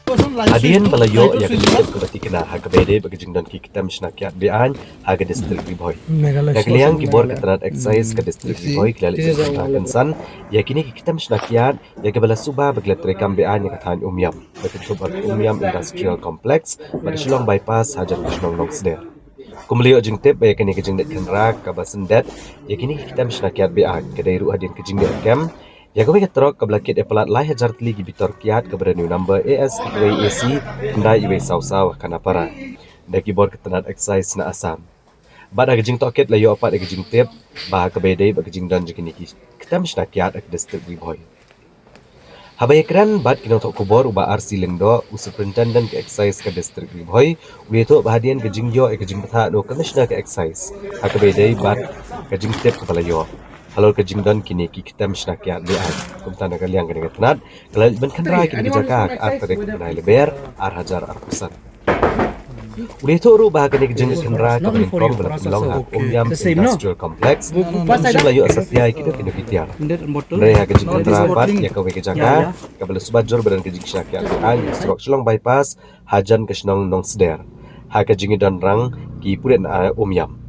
Hadian balayo yang kedip kebati kena haga bede bagajing don ki kita misnakiat bean haga distrik Riboy. Kaliang kibor keterat excise ke distrik Riboy kelali kensan yakini ki kita misnakiat ya kebala suba baglet rekam bean yang katan umyam betul umyam industrial complex pada Shillong bypass hajan Shillong long seder. Kumulio jing tip ya kini kejing det kenrak kabasendet yakini ki kita misnakiat bean kedai ru hadian kejing det kem. Ya kami keterok ke belakit epelat lai hajar teli gibitor kiat ke new number AS Kitway AC kendai iwe saw-saw kanapara. Da keyboard ketenat excise na asam. Bada gejing toket layo apat gejing tip bah ke bedai ba gejing dan jekini kita misna kiat ke district Riboy. Habay ekran bad kino tok kubor uba RC lengdo superintendent ke excise ke district Riboy uyeto bahadian gejing yo gejing betha no commissioner ke excise. Ha ke bedai bad gejing tip ke balayo. Halo ke jingdan kini kita misnakiat bean. Kumtana kalian kini ketenat. Kalau ben kendrai kini jaka ke arterek benai leber hajar arpusan. Udah itu ru bah kini jing kendra ke benkom belak long hak umyam industrial complex. Masih layu asatya kita kini kitiar. Mereka ke jing kendra bat ya ke weke jaka ke bela subajur beran ke jing syakiat bean strok Shillong bypass hajan ke Shillong nong seder. Ha ke jing dan rang ki puren umyam.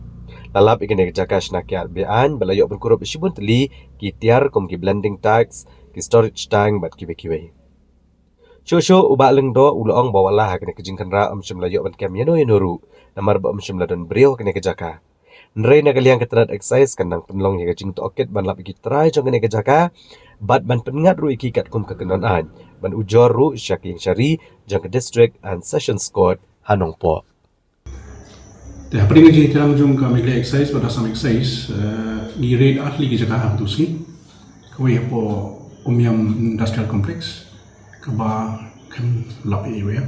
Lalap ikan yang jaka snakiat bean balayok berkurup isibun teli ki tiar kom ki blending tags ki storage tank bat ki bekiwe. Shosho uba lengdo ulong bawalah kena kejing kenra amsyam layok ban kem yano yanoru namar ba amsyam ladon brio kena kejaka. Nrei na kaliang keterat excise kandang penlong yang kejing toket ban lap iki try jong kena kejaka bat ban pengat ru iki kat kum kekenonaan ban ujor ru syaking syari jang ke district and sessions court Hanong Po. Dah peringat je terang jom ke media excise pada sam excise di raid ahli ke Jakarta tu sini kau apa umyam industrial complex keba kan lapi ya.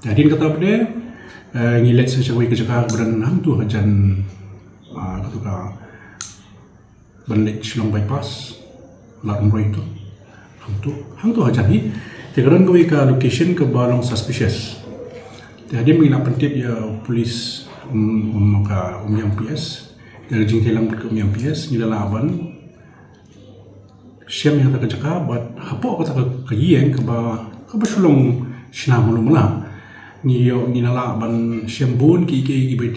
Jadi kata apa dia ngilet sesuai ke Jakarta berenang tu hajan ketika balik Shillong bypass lawan roy itu hang tu hajan ni. Tegaran kau ke location ke balong suspicious. Jadi menginap pentip ya polis maka umyam PS dari jing telang ke umyam PS ni dalam aban siam yang tak kerja bat hapo kata ke yen ke ba Shillong sina mula ni yo ni nala aban siam bun ki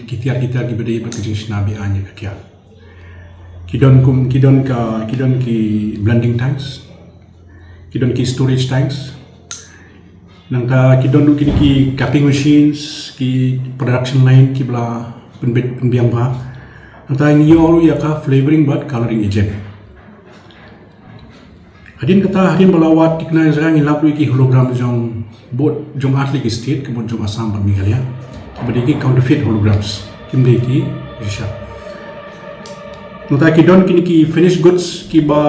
tiar ki bedai ba kerja sina bi anya ke kian kidon ki blending tanks kidon ki storage tanks nangka kidon kini ki cutting machines ki production line ki bla penbiang ba nangka ngiyo ya ka flavoring but coloring agent hadin balawat tikna sekarang ilap ki hologram jong bot jong atli ki state kebon jong Assam ban Meghalaya ki counterfeit holograms kimde ki risha nangka kidon kini ki finished goods ki ba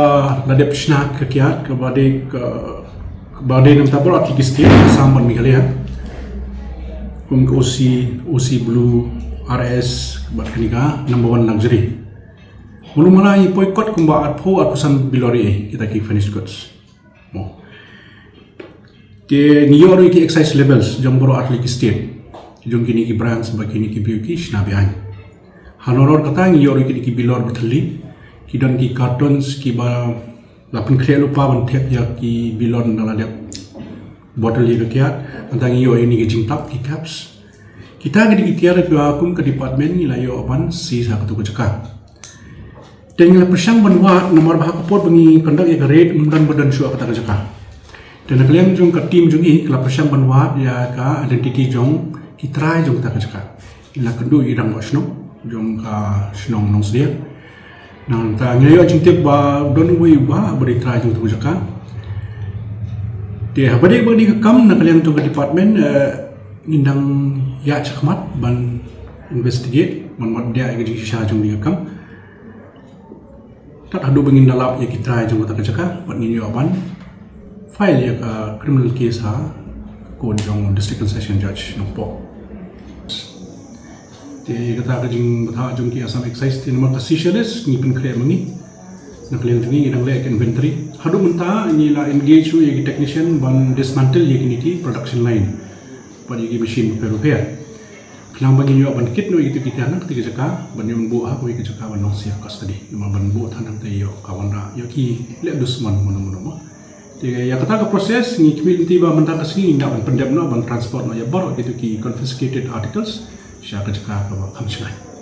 ladep snack ke kiat ke badai nam tabur atli kistir Assam ban Meghalaya kum OC Blue RS bat kenika number 1 luxury mulu malai boycott kumba atpo atusan bilori kita ki finished goods mo ke niyor ki excise labels jamboro atli kistir jong kini ki brands ba kini ki beauty snabi an hanoror kata niyor ki bilor batli ki don ki cartons ki ba lapin kre lupa ban tek ya ki bilon dalam dia botol itu kiat antang iyo ini ki jingtap ki caps kita gedi itiar ke akum ke department ni layo apan si sa ketu keceka dengan persang banwa nomor bah kopor bengi kondak ya rate umdan badan syua kata keceka dan kalian jong ke tim jong i kala persang banwa ya ka identity jong ki try jong kata keceka ila kendu irang wasno jong ka snong nong sedia nang ta ngayo jingtip ba don we ba beri try jong tu jaka dia beri kam nak kalian tu ke department indang ya cakmat ban investigate ban dia ke jisha jong ni kam tak adu bengin dalap ya kita jong kata jaka ban ni aban file ya ka criminal case ha ko jong district and session judge nompo te kata jing batha jong ki Assam excise tin nomor kasishalis ni pin kre mangi nak kalian tungi idang lek inventory hadu menta ni la engage you ye technician ban dismantle ye kiniti production line ban ye machine repair kelang bagi yo ban kit no itu kita nak tiga jaka ban yo bu ha ko ye jaka ban no safe custody memang ban bu tanang te yo kawan ra yo ki le dusman mono Ya kata ke proses ni community ba mentang kasih indak ban pendem no ban transport no ya baru itu ki confiscated articles sya ka jaka ka ba kamsai